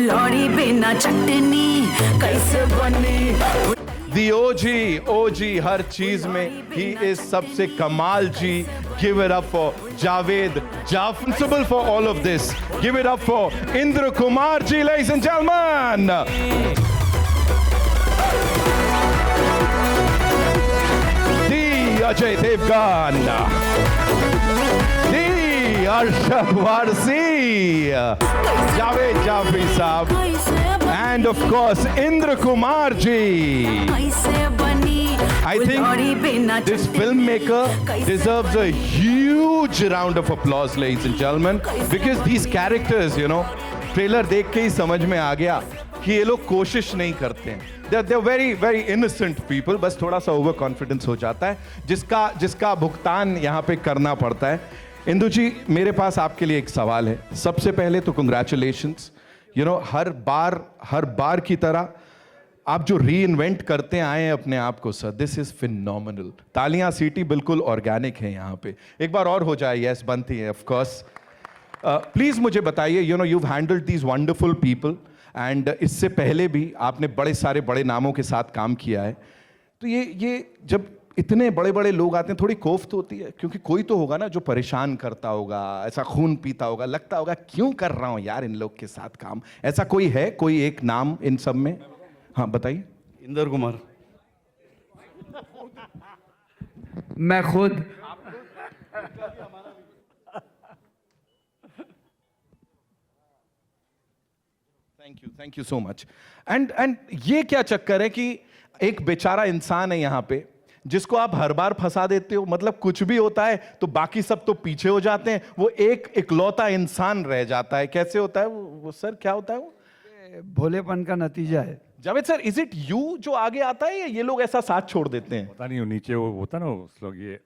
फुलौरी बिना चटनी कैसे बनी। The OG हर चीज में he is सबसे कमाल जी. Give it up for Javed, responsible for all of this. Give it up for Indra Kumar ji, ladies and gentlemen. The Ajay Devgan. The Arshad Warsi. Javed Jafri Saab. And of course, Indra Kumar ji. I think this filmmaker deserves a huge round of applause, ladies and gentlemen, because these characters, you know, trailer देख के ही समझ में आ गया कि ये लोग कोशिश नहीं करते हैं. They're very very innocent people. बस थोड़ा सा ओवर कॉन्फिडेंस हो जाता है, जिसका भुगतान यहाँ पे करना पड़ता है. इंदु जी, मेरे पास आपके लिए एक सवाल है. सबसे पहले तो कंग्रेचुलेशंस. यू नो, हर बार की तरह आप जो री इन्वेंट करते आए हैं अपने आप को सर, दिस इज फिनोमिनल. तालियां सीटी बिल्कुल ऑर्गेनिक है यहाँ पे. एक बार और हो जाए. यस, बनती है ऑफ कोर्स. प्लीज मुझे बताइए, you know, you handled these wonderful people and इससे पहले भी आपने बड़े नामों के साथ काम किया है. तो ये जब इतने बड़े बड़े लोग आते हैं, थोड़ी कोफ्त होती है, क्योंकि कोई तो होगा ना जो परेशान करता होगा, ऐसा खून पीता होगा, लगता होगा क्यों कर रहा हूं यार इन लोग के साथ काम. ऐसा कोई है, कोई एक नाम इन सब में? हाँ बताइए. इंदर कुमार. मैं खुद. Thank you so much. And ये क्या चक्कर है कि एक बेचारा इंसान है यहाँ पे जिसको आप हर बार फंसा देते हो. मतलब कुछ भी होता है तो बाकी सब तो पीछे हो जाते हैं, वो एक इकलौता इंसान रह जाता है. कैसे होता है वो सर, क्या होता है वो? भोलेपन का नतीजा है. Javed sir, is it you जो आगे आता है या ये लोग ऐसा साथ छोड़ देते हैं? पता नहीं, नीचे वो होता ना उस लोग ये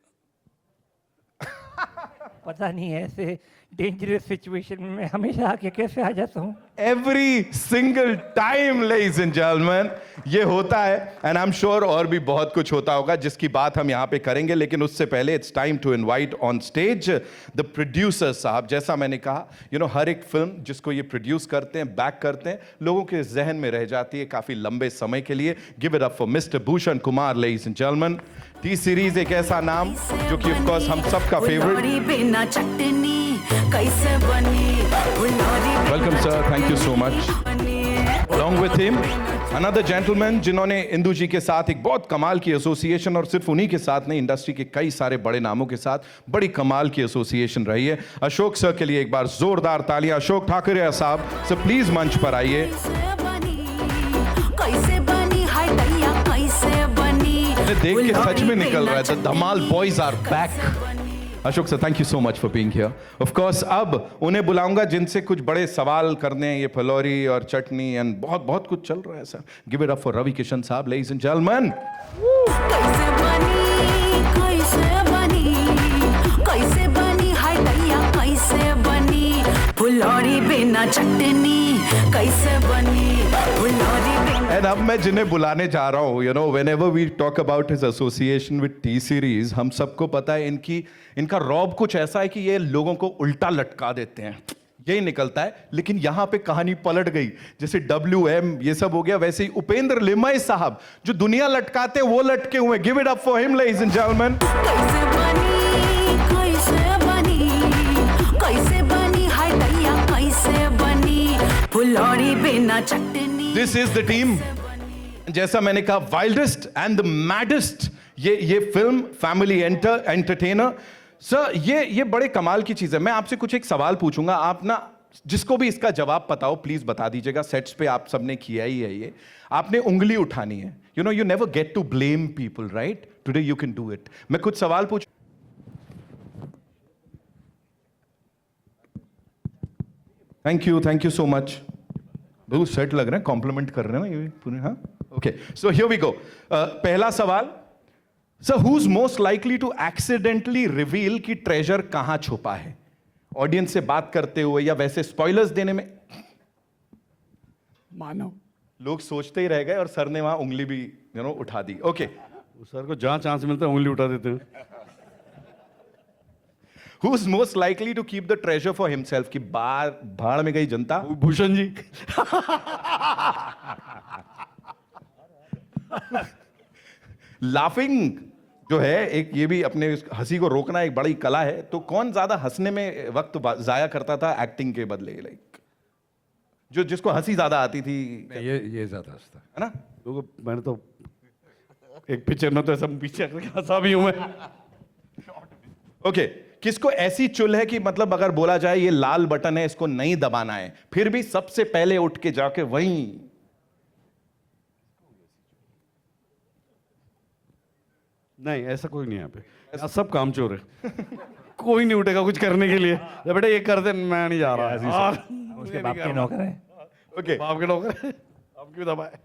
पता नहीं है, ऐसे डेंजरस सिचुएशन में हमेशा आके कैसे आ जाता हूँ. Every single time ladies and gentleman ये होता है. एंड आई एम श्योर और भी बहुत कुछ होता होगा जिसकी बात हम यहाँ पे करेंगे, लेकिन उससे पहले it's time to invite on stage the producer साहब. जैसा मैंने कहा, यू नो, हर एक फिल्म जिसको ये प्रोड्यूस करते हैं, बैक करते हैं, लोगों के जहन में रह जाती है काफी लंबे समय के लिए. Give it up for mister Bhushan Kumar, ladies and gentleman. T series एक ऐसा नाम जो कि ऑफ कोर्स हम सबका फेवरेट. बिना चटनी कैसे बनी. Welcome sir, thank you so much. Along with him, another gentleman जिन्होंने इंदु जी के साथ एक बहुत कमाल की एसोसिएशन, और सिर्फ उन्हीं के साथ नहीं, इंडस्ट्री के कई सारे बड़े नामों के साथ बड़ी कमाल की एसोसिएशन रही है. अशोक सर के लिए एक बार जोरदार तालियां. अशोक ठाकुरिया साहब सर, प्लीज मंच पर आइए. कैसे बनी हाय दैया कैसे बनी. देख के सच में निकल रहा है, the Dhamaal boys are back. Ashok sir, thank you so much for being here. Of course अब उन्हें बुलाऊंगा जिनसे कुछ बड़े सवाल करने हैं. ये फुलौरी और चटनी एंड बहुत कुछ चल रहा है sir. Give it up for Ravi Kishan साहब, लेडीज एंड जेंटलमैन. कैसे बनी हाय दैया कैसे बनी. फुलौरी बिना चटनी कैसे बनी. फुलौरी बिना. एंड अब मैं जिन्हें बुलाने जा रहा हूँ, you know, whenever we talk about his association with T Series, हम सबको पता है इनका रौब कुछ ऐसा है कि ये लोगों को उल्टा लटका देते हैं, यही निकलता है. लेकिन यहां पे कहानी पलट गई. जैसे WM ये सब हो गया, वैसे ही उपेंद्र लिमय साहब जो दुनिया लटकाते वो लटके हुए. Give it up for him, ladies and gentleman. कैसे बनी हाय दैया कैसे बनी. फुलौरी बिना चटनी. This is the team. जैसा मैंने कहा, वाइल्डेस्ट एंड द मैडेस्ट ये फिल्म फैमिली एंटरटेनर. सर ये बड़े कमाल की चीज है. मैं आपसे कुछ एक सवाल पूछूंगा, आप ना जिसको भी इसका जवाब पता हो प्लीज बता दीजिएगा. सेट्स पे आप सबने किया ही है ये. आपने उंगली उठानी है. You know, you never get to blame people, right? Today you can do it. मैं कुछ सवाल पूछ. Thank you so much. बिल्कुल सेट लग रहे हैं, कॉम्प्लीमेंट कर रहे हैं ना ये पूरे. हाँ, okay, so here we go. पहला सवाल, sir, who is most likely to accidentally reveal कि ट्रेजर कहां छुपा है? ऑडियंस से बात करते हुए या वैसे स्पॉयलर्स देने में? मानो लोग सोचते ही रह गए और सर ने वहां उंगली भी उठा दी. ओके, सर को जहां चांस मिलता है उंगली उठा देते हैं. Who is most likely to keep the treasure for himself? कि बाहर भाड़ में गई जनता। भूषण जी। लाफिंग जो है एक, ये भी अपने हंसी को रोकना एक बड़ी कला है। तो कौन ज्यादा हंसने में वक्त जाया करता था एक्टिंग के बदले? लाइक जो जिसको हंसी ज्यादा आती थी। ये ज्यादा हंसता है ना? तो मैंने तो एक पिक्चर में तो ऐसा पीछे हंसा भी हूं मैं। ओके, किसको ऐसी चुल है कि मतलब अगर बोला जाए ये लाल बटन है, इसको नहीं दबाना है, फिर भी सबसे पहले उठ के जाके वहीं? नहीं, ऐसा कोई नहीं है यहाँ पे, यहाँ सब कामचोर है। कोई नहीं उठेगा कुछ करने के लिए। बेटा ये कर दे, मैं नहीं जा रहा। उसके बाप के नौकर है। ओके, बाप के नौकर है, आप क्यों दबाए?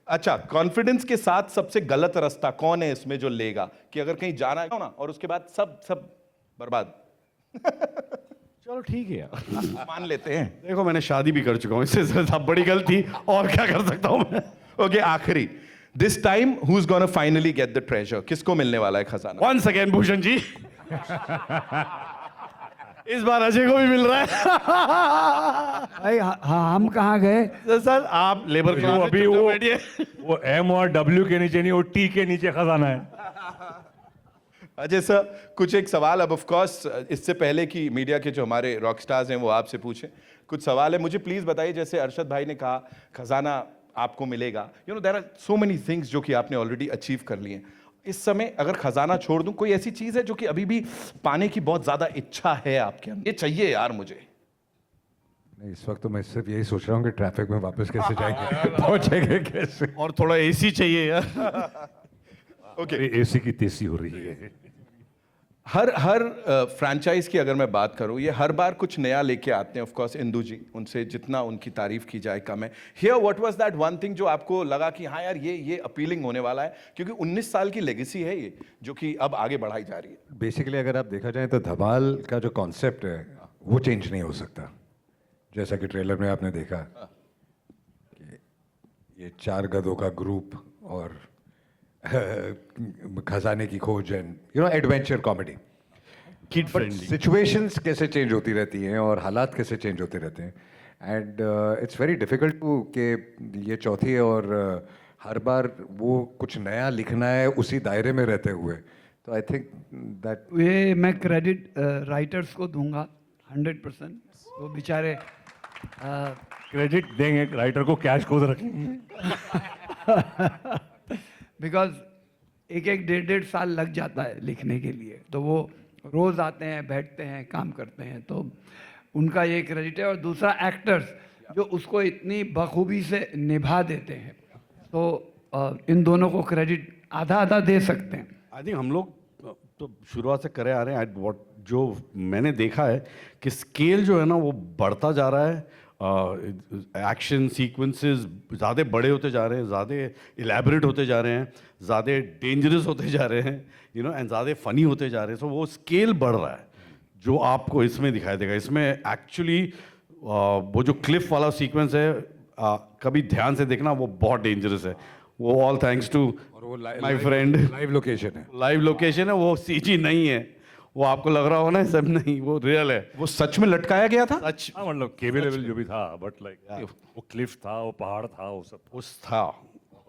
अच्छा, कॉन्फिडेंस के साथ सबसे गलत रास्ता कौन है इसमें जो लेगा कि अगर कहीं जाना है ना और उसके बाद सब बर्बाद? चलो ठीक है यार, मान लेते हैं। देखो मैंने शादी भी कर चुका हूँ, इससे ज्यादा बड़ी गलती और क्या कर सकता हूँ मैं? ओके, आखिरी, this time who is gonna finally get the treasure? किसको मिलने वाला है खजाना? Once again Bhushan ji. इस बार अजय को भी मिल रहा है। भाई हाँ, हम कहाँ गए? सर आप लेबर वो क्लास अभी वो M और W के नीचे नहीं, वो T के नीचे खजाना है। अजय सर, कुछ एक सवाल, अब ऑफ कोर्स इससे पहले कि मीडिया के जो हमारे रॉक स्टार्स हैं वो आपसे पूछें, कुछ सवाल है। मुझे प्लीज बताइए, जैसे अरशद भाई ने कहा खजाना आपको मिलेगा, you know there are so many things जो कि आपने ऑलरेडी अचीव कर लिए हैं। इस समय अगर खजाना छोड़ दूं, कोई ऐसी चीज है जो कि अभी भी पाने की बहुत ज्यादा इच्छा है आपके अंदर? ये चाहिए यार मुझे। नहीं, इस वक्त तो मैं सिर्फ यही सोच रहा हूँ कि ट्रैफिक में वापस कैसे जाएंगे, पहुंचेंगे कैसे। और थोड़ा एसी चाहिए यार। ओके, एसी की तेजी हो रही है। हर फ्रैंचाइज की अगर मैं बात करूं, ये हर बार कुछ नया लेके आते हैं। ऑफ कोर्स इंदु जी, उनसे जितना उनकी तारीफ की जाए कम है। Here what was that one thing जो आपको लगा कि हाँ यार ये अपीलिंग होने वाला है? क्योंकि 19 साल की लेगेसी है ये, जो कि अब आगे बढ़ाई जा रही है। बेसिकली अगर आप देखा जाए तो धमाल का जो कॉन्सेप्ट है वो चेंज नहीं हो सकता। जैसा कि ट्रेलर में आपने देखा कि ये 4 गधों का ग्रुप और खजाने की खोज and adventure comedy. Kid friendly. Situations कैसे चेंज होती रहती हैं और हालात कैसे चेंज होते रहते हैं, and it's very difficult to के ये चौथी है और हर बार वो कुछ नया लिखना है उसी दायरे में रहते हुए। तो आई थिंक दैट ये मैं क्रेडिट राइटर्स को दूंगा 100%। वो बेचारे क्रेडिट देंगे राइटर को, कैश खुद रखेंगे। बिकॉज एक 1.5 साल लग जाता है लिखने के लिए, तो वो रोज आते हैं, बैठते हैं, काम करते हैं, तो उनका ये क्रेडिट है। और दूसरा एक्टर्स जो उसको इतनी बखूबी से निभा देते हैं, तो इन दोनों को क्रेडिट आधा आधा दे सकते हैं। आई थिंक हम लोग तो शुरुआत से करे आ रहे हैं। व्हाट जो मैंने देखा है कि स्केल जो है ना वो बढ़ता जा रहा है। एक्शन सीक्वेंसेस ज़्यादा बड़े होते जा रहे हैं, ज़्यादा इलेबरेट होते जा रहे हैं, ज़्यादा डेंजरस होते जा रहे हैं, एंड ज़्यादा फनी होते जा रहे हैं। सो वो स्केल बढ़ रहा है जो आपको इसमें दिखाई देगा। इसमें एक्चुअली वो जो क्लिफ वाला सीक्वेंस है, कभी ध्यान से देखना, वो बहुत डेंजरस है। वो all thanks to my friend. Live location है, लाइव लोकेशन है, वो सीजी नहीं है। वो आपको लग रहा हो ना सब, नहीं, वो रियल है। वो सच में लटकाया गया था? सच हाँ, मतलब केबल लेवल जो भी था, बट लाइक वो क्लिफ था, वो पहाड़ था, वो सब उस था।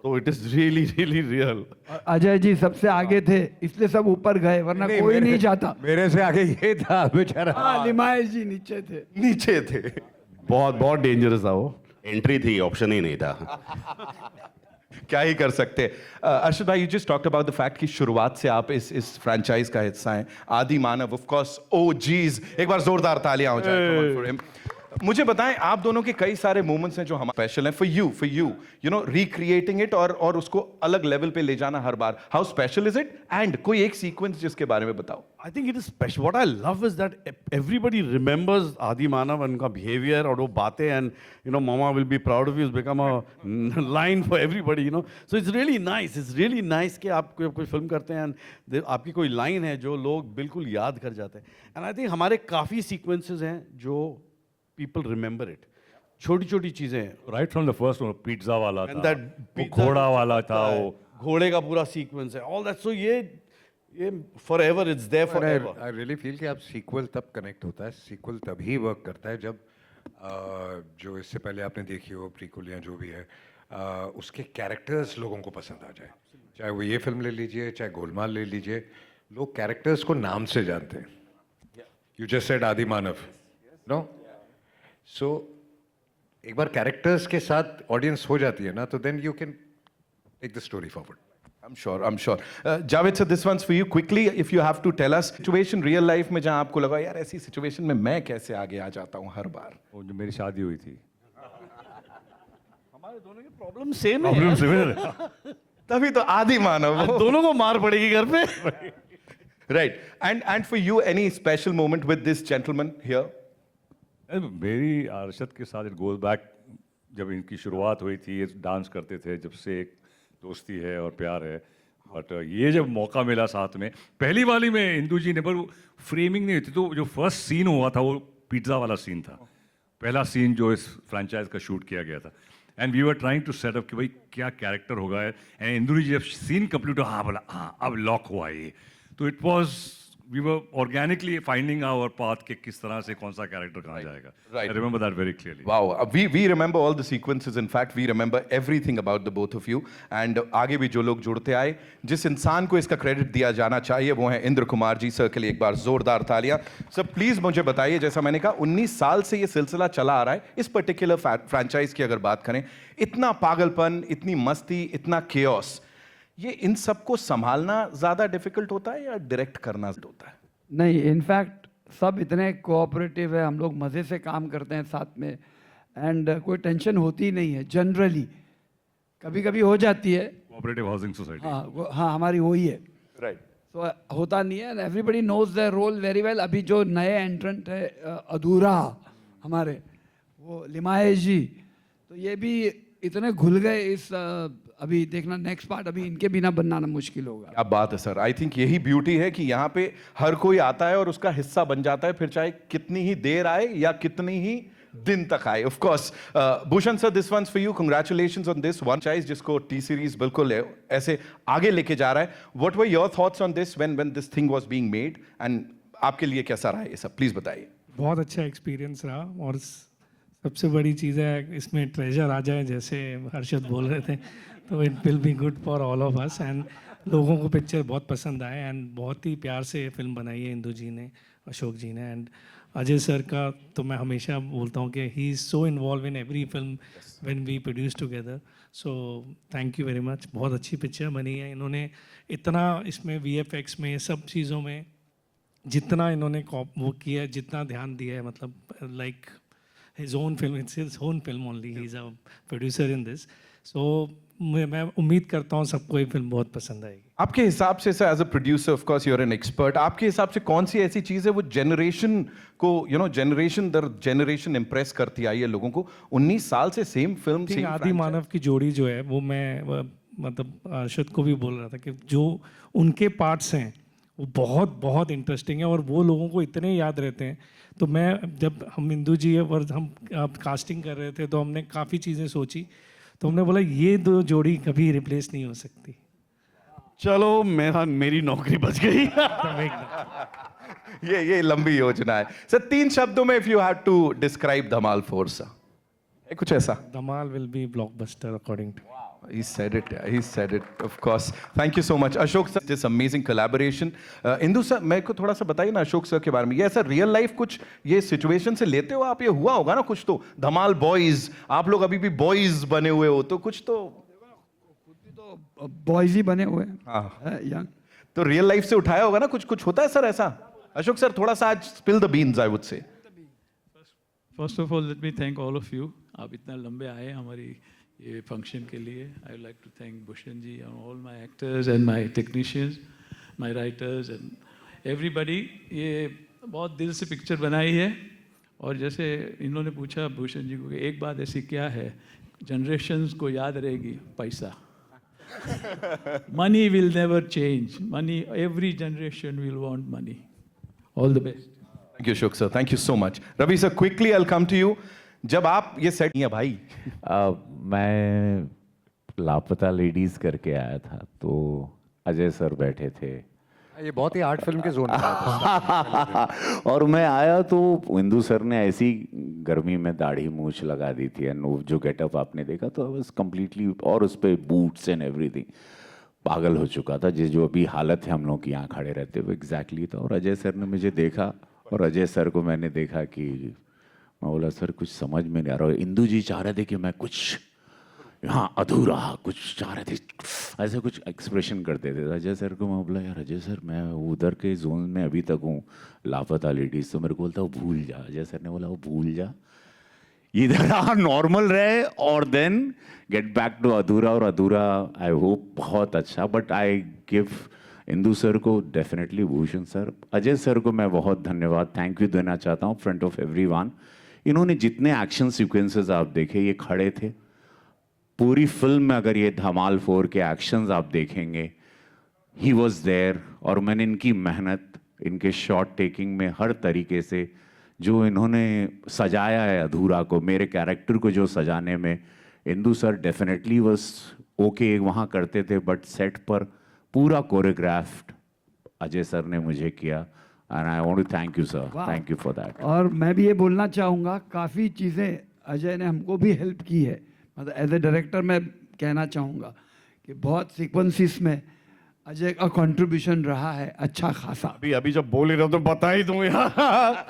तो it is really really real. Ajay ji सबसे आगे थे, इसलिए सब ऊपर गए, वरना कोई नहीं जाता। मेरे से आगे ये था बेचारा। हाँ, लिमायत जी नीचे थे। नीचे थे। बहुत बहुत डेंजरस था वो। एंट्री थी, ऑप्शन ही नहीं था। क्या ही कर सकते। अर्शद भाई, you just talked about the fact कि शुरुआत से आप इस फ्रैंचाइज का हिस्सा हैं। आदि मानव, ऑफ कोर्स, ओ जीज, एक बार जोरदार तालियां हो जाए फॉर हिम। मुझे बताएं, आप दोनों के कई सारे मोमेंट्स हैं जो हम स्पेशल हैं फॉर यू रिक्रिएटिंग इट और उसको अलग लेवल पे ले जाना हर बार। How special is it? And कोई एक सीक्वेंस जिसके बारे में बताओ। I think it is special. What I love is that everybody remembers Aadi Manav, उनका बिहेवियर और वो बातें, and mama will be proud of you, become a line for everybody, so it's really nice कि आप कोई फिल्म करते हैं एंड आपकी कोई लाइन है जो लोग बिल्कुल याद कर जाते हैं। एंड आई थिंक हमारे काफ़ी सीक्वेंसेज हैं जो पीपल रिमेंबर इट। छोटी छोटी चीज़ें, right from the first pizza वाला And था, that वो pizza घोड़ा वाला था, वो घोड़े का पूरा सीक्वेंस है, ऑल दैट। सो ये ये forever, it's there forever. I really feel कि आप सीक्वल तब कनेक्ट होता है, सीक्वल तभी वर्क करता है जब जो इससे पहले आपने देखी हो प्रीक्वल या जो भी है उसके कैरेक्टर्स लोगों को पसंद आ जाए। चाहे वो ये फिल्म ले लीजिए, चाहे गोलमाल ले लीजिए, लोग कैरेक्टर्स को नाम से जानते हैं। यू जस्ट सेड आदि मानव, नो? सो एक बार कैरेक्टर्स के साथ ऑडियंस हो जाती है ना, तो then you can take the story forward. I'm sure. Javed sir, this one's for you. Quickly, if you have to tell us situation real life में जहाँ आपको लगा यार ऐसी situation में मैं कैसे आगे आ जाता हूँ हर बार। वो जो मेरी शादी हुई थी, हमारे दोनों की प्रॉब्लम सेम है। Problem similar. तभी तो आदि मानव दोनों को मार पड़ेगी घर पे। Right. And for you, any special moment with this gentleman here? मेरी अरशद के साथ इट गोज बैक, जब इनकी शुरुआत हुई थी, ये डांस करते थे, जब से एक दोस्ती है और प्यार है। बट ये जब मौका मिला साथ में, पहली वाली में इंदू जी ने, पर फ्रेमिंग नहीं हुई थी, तो जो फर्स्ट सीन हुआ था वो पिज्ज़ा वाला सीन था, पहला सीन जो इस फ्रेंचाइज का शूट किया गया था। And we were trying to set up कि भाई क्या कैरेक्टर होगा, एंड इंदू जी जब सीन कंप्लीट हुआ, हाँ बोला हाँ अब लॉक हुआ ये, तो it was we were organically finding our path कि किस तरह से कौन सा कैरेक्टर कहाँ जाएगा। Right. I remember that very clearly. Wow, we remember all the sequences. In fact, we remember everything about the both of you. And आगे भी जो लोग जुड़ते आए, जिस इंसान को इसका क्रेडिट दिया जाना चाहिए वो है इंद्र कुमार जी। सर के लिए एक बार जोरदार तालियां। सर प्लीज मुझे बताइए, जैसा मैंने कहा 19 साल से ये सिलसिला चला आ रहा है, इस पर्टिकुलर फ्रैंचाइज की अगर बात करें, इतना पागलपन, इतनी मस्ती, इतना केओस, ये इन सबको संभालना ज्यादा डिफिकल्ट होता है या डायरेक्ट करना होता है? नहीं, इनफैक्ट सब इतने कोऑपरेटिव है, हम लोग मज़े से काम करते हैं साथ में, एंड कोई टेंशन होती ही नहीं है जनरली। कभी कभी हो जाती है, कोऑपरेटिव हाउसिंग सोसाइटी। हाँ हमारी वही है, राइट। तो होता नहीं है, everybody knows their role very well. अभी जो नए एंट्रेंट है अधूरा हमारे, वो लिमायश जी, तो ये भी इतने घुल गए इस अभी देखना नेक्स्ट पार्ट, अभी इनके बिना बनाना मुश्किल होगा। क्या बात है सर, आई थिंक यही ब्यूटी है कि यहाँ पे हर कोई आता है और उसका हिस्सा बन जाता है, फिर चाहे कितनी ही देर आए या कितनी ही दिन तक आए। Of course Bhushan sir, this one's for you, congratulations on this one चाइज, जिसको टी सीरीज बिल्कुल ऐसे आगे लेके जा रहा है। What were your thoughts on this when this thing was being made, and आपके लिए कैसा रहा ये सब, प्लीज बताइए। बहुत अच्छा एक्सपीरियंस रहा, और सबसे बड़ी चीज़ है इसमें ट्रेजर आ जाए, जैसे हर्षद बोल रहे थे, तो it will be good for all of us. And लोगों को पिक्चर बहुत पसंद आए, एंड बहुत ही प्यार से फिल्म बनाई है इंदू जी ने, अशोक जी ने, एंड अजय सर का तो मैं हमेशा बोलता हूँ कि he is so involve in every film when we produce together. So thank you very much, बहुत अच्छी पिक्चर बनी है। इन्होंने इतना इसमें VFX में सब चीज़ों में जितना इन्होंने वो किया, जितना ध्यान दिया है, मतलब like his own film, it's his own film only, he's a producer in this, so मैं उम्मीद करता हूँ सबको ये फिल्म बहुत पसंद आएगी। आपके हिसाब से sir, as a producer of course you are an expert, आपके हिसाब से कौन सी ऐसी चीज़ है वो जनरेशन को, यू नो, जनरेशन दर जनरेशन इम्प्रेस करती आई है लोगों को? 19 साल से सेम फिल्म, सेम आदि मानव की जोड़ी जो है वो मैं मतलब अर्शद को भी बोल रहा था कि जो उनके पार्ट्स हैं वो बहुत बहुत इंटरेस्टिंग है, और वो लोगों को इतने याद रहते हैं। तो मैं जब हम इंदू जी और हम कास्टिंग कर रहे थे, तो हमने काफ़ी चीज़ें सोची, तो हमने बोला ये दो जोड़ी कभी रिप्लेस नहीं हो सकती। चलो मेरी नौकरी बच गई। ये लंबी योजना है सर। 3 शब्दों में if you have to describe Dhamaal 4 sir, कुछ ऐसा? Dhamaal will be blockbuster according to. He said it, of course. Thank you so much. Ashok sir, this amazing collaboration. Indu sir, मेरे को थोड़ा सा बताइए ना अशोक सर के बारे में। ये ऐसा रियल लाइफ कुछ ये सिचुएशन से लेते हो आप? ये हुआ होगा ना कुछ तो, धमाल बॉयज, आप लोग अभी भी बॉयज बने हुए हो, तो कुछ तो बॉयज ही बने हुए हैं। हाँ, यंग तो रियल लाइफ से उठाया होगा ना कुछ होता है सर ऐसा? अशोक सर थोड़ा सा आज spill the beans, I would say. First of all let me thank all of you, आप इतना लंबे आए हमारी ये फंक्शन के लिए। I would like to thank Bhushan ji and all my actors and my technicians, my writers and everybody. ये बहुत दिल से पिक्चर बनाई है, और जैसे इन्होंने पूछा भूषण जी को कि एक बात ऐसी क्या है जनरेशन्स को याद रहेगी, पैसा। Money will never change, money, every generation will want money. All the best. Thank you Ashok sir, thank you so much. Ravi sir, quickly I will come to you. जब आप ये सेट किया भाई, मैं लापता लेडीज करके आया था, तो अजय सर बैठे थे, ये बहुत ही आर्ट फिल्म के जोन में था। और मैं आया तो इंदु सर ने ऐसी गर्मी में दाढ़ी मूछ लगा दी थी एंड जो गेटअप आपने देखा तो आई वाज कम्प्लीटली, और उस पर बूट्स एंड एवरीथिंग, पागल हो चुका था। जो अभी हालत है हम लोग की यहाँ खड़े रहते हुए एग्जैक्टली था। और अजय सर ने मुझे देखा और अजय सर को मैंने देखा कि मैं बोला सर कुछ समझ में नहीं आ रहा। इंदु जी चाह रहे थे कि मैं कुछ यहाँ अधूरा कुछ चाह रहे थे, ऐसे कुछ एक्सप्रेशन करते थे। अजय सर को मैं बोला यार अजय सर मैं उधर के जोन में अभी तक हूँ, लापता लेडीज, तो मेरे को बोलता वो भूल जा। अजय सर ने बोला वो भूल जा, इधर नॉर्मल रहे और देन गेट बैक टू अधूरा। और अधूरा आई होप बहुत अच्छा, but I give Indu sir को definitely Bhushan sir. Ajay sir को मैं बहुत धन्यवाद, थैंक यू देना चाहता हूँ फ्रंट ऑफ एवरीवन। इन्होंने जितने एक्शन सीक्वेंसेस आप देखे, ये खड़े थे पूरी फिल्म में। अगर ये धमाल 4 के एक्शंस आप देखेंगे, ही वॉज देयर। और मैंने इनकी मेहनत, इनके शॉट टेकिंग में हर तरीके से जो इन्होंने सजाया है अधूरा को, मेरे कैरेक्टर को जो सजाने में Indu sir definitely was okay वहाँ करते थे, बट सेट पर पूरा कोरियोग्राफ्ड अजय सर ने मुझे किया। And I want to thank you sir, thank you for that. और मैं भी ये बोलना चाहूँगा, काफ़ी चीज़ें अजय ने हमको भी हेल्प की है। मतलब एज ए डायरेक्टर मैं कहना चाहूँगा कि बहुत सीक्वेंसेस में अजय का कंट्रीब्यूशन रहा है अच्छा खासा। अभी जब बोल ही रहे हो तो बता ही दूँ यार।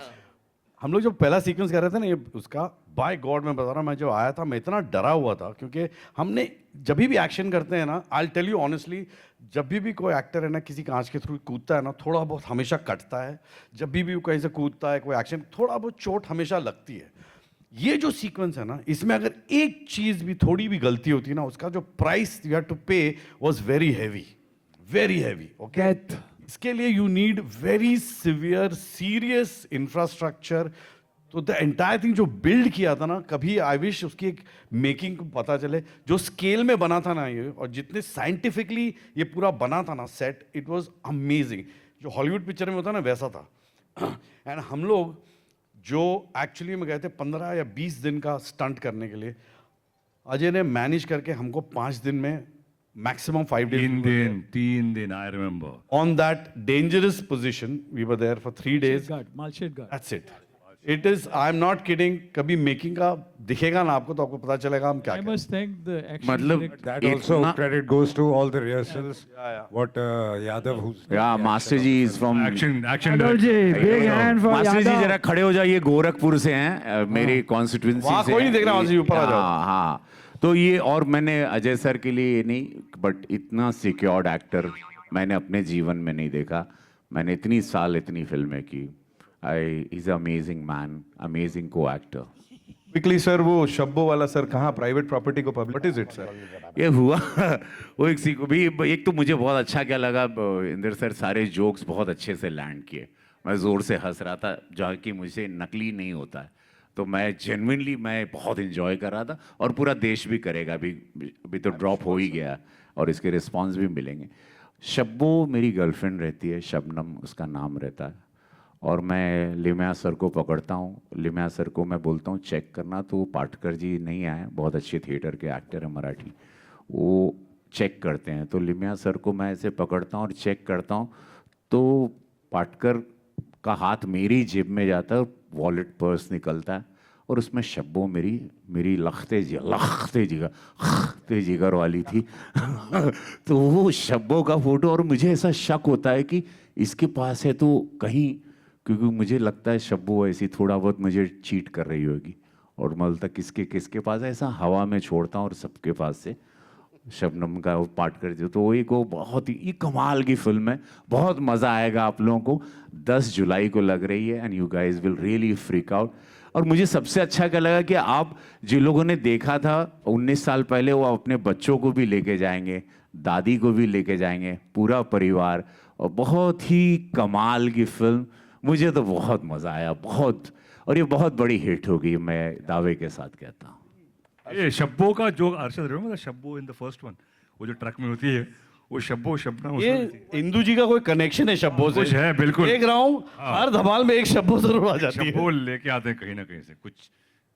हम लोग जो पहला सीक्वेंस कर रहे थे ना, ये उसका बाय गॉड मैं बता रहा हूँ, मैं जो आया था मैं इतना डरा हुआ था, क्योंकि हमने जब भी एक्शन करते हैं ना, आई टेल यू ऑनेस्टली, जब भी कोई एक्टर है ना किसी कांच के थ्रू कूदता है ना, थोड़ा बहुत हमेशा कटता है। जब भी वो कहीं से कूदता है कोई एक्शन, थोड़ा बहुत चोट हमेशा लगती है। ये जो सीक्वेंस है ना, इसमें अगर एक चीज़ भी थोड़ी भी गलती होती है ना, उसका जो प्राइस यू हैव टू पे was very heavy, very heavy. Okay, इसके लिए you need very severe serious infrastructure. तो द एंटायर थिंग जो बिल्ड किया था ना, कभी आई विश उसकी एक मेकिंग को पता चले, जो स्केल में बना था ना ये, और जितने साइंटिफिकली ये पूरा बना था ना सेट, इट वाज अमेजिंग। जो हॉलीवुड पिक्चर में होता है ना वैसा था। एंड हम लोग जो एक्चुअली में गए थे 15 या 20 दिन का स्टंट करने के लिए, अजय ने मैनेज करके हमको 5 दिन में, मैक्सिमम 5 डेज, 3 दिन I remember, on that dangerous position we were there for 3 days। मालशेट गार्ड, that's it. It is, I am not kidding. कभी मेकिंग का दिखेगा ना आपको तो आपको पता चलेगा हम क्या I कर। must thank the action मतलब director. That also credit goes to all the rehearsals. What Yadav, who's या master ji is from action Yadav ji, big hand for master ji Yadav. जरा खड़े हो जाइए, गोरखपुर से हैं, मेरी कॉन्स्टिट्यूंसी वहाँ से कोई नहीं देख रहा, हैं। वहाँ से ऊपर आ जाओ। हाँ हाँ, तो ये, और मैंने अजय सर के लिए ये नहीं, बट इतना सिक्योर्ड एक्टर मैंने अपने जीवन में नहीं देखा। मैंने इतनी साल इतनी फिल्में की। इज अमेजिंग मैन, अमेजिंग को एक्टर। क्विकली सर, वो शब्बो वाला सर कहाँ प्राइवेट प्रॉपर्टी को public, what is it sir? ये हुआ वो एक भी, एक तो मुझे बहुत अच्छा क्या लगा, इंदर सर सारे जोक्स बहुत अच्छे से लैंड किए। मैं ज़ोर से हंस रहा था, जो कि मुझे नकली नहीं होता है, तो मैं जेन्युइनली मैं बहुत इन्जॉय कर रहा था। और पूरा देश भी करेगा, अभी तो ड्रॉप हो ही गया और इसके रिस्पॉन्स भी मिलेंगे। शब्बो मेरी गर्लफ्रेंड रहती है, शबनम उसका नाम रहता है, और मैं लिमया सर को पकड़ता हूँ। लिमया सर को मैं बोलता हूँ चेक करना, तो पाटकर जी नहीं आए, बहुत अच्छे थिएटर के एक्टर हैं मराठी, वो चेक करते हैं। तो लिमया सर को मैं ऐसे पकड़ता हूँ और चेक करता हूँ, तो पाटकर का हाथ मेरी जेब में जाता है, वॉलेट पर्स निकलता है, और उसमें शब्बो मेरी लखते जिगर वाली थी। तो वो शब्बो का फोटो, और मुझे ऐसा शक होता है कि इसके पास है तो कहीं, क्योंकि मुझे लगता है शब्बो ऐसी थोड़ा बहुत मुझे चीट कर रही होगी, और मैं बोलता किसके पास है, ऐसा हवा में छोड़ता हूँ और सबके पास से शबनम का वो पार्ट कर दिया। तो वही को बहुत ही कमाल की फिल्म है, बहुत मज़ा आएगा आप लोगों को। 10 जुलाई को लग रही है and you guys will really freak out. और मुझे सबसे अच्छा क्या लगा कि आप जिन लोगों ने देखा था 19 साल पहले, वो अपने बच्चों को भी लेके जाएंगे, दादी को भी लेके जाएंगे, पूरा परिवार। और बहुत ही कमाल की फिल्म, मुझे तो बहुत मज़ा आया, बहुत। और ये बहुत बड़ी हिट होगी, मैं दावे के साथ कहता हूँ। ये शब्बो का जो Arshad remember Shabbo in the first one, वो जो ट्रक में होती है, वो शब्बो शबनम उसमें होती है। ये इंदु जी का कोई कनेक्शन है शब्बो से? कुछ है, बिल्कुल। देख रहा हूँ हर धमाल में एक शब्बो जरूर आ जाती है। शब्बो लेके आते हैं कहीं ना कहीं से, कुछ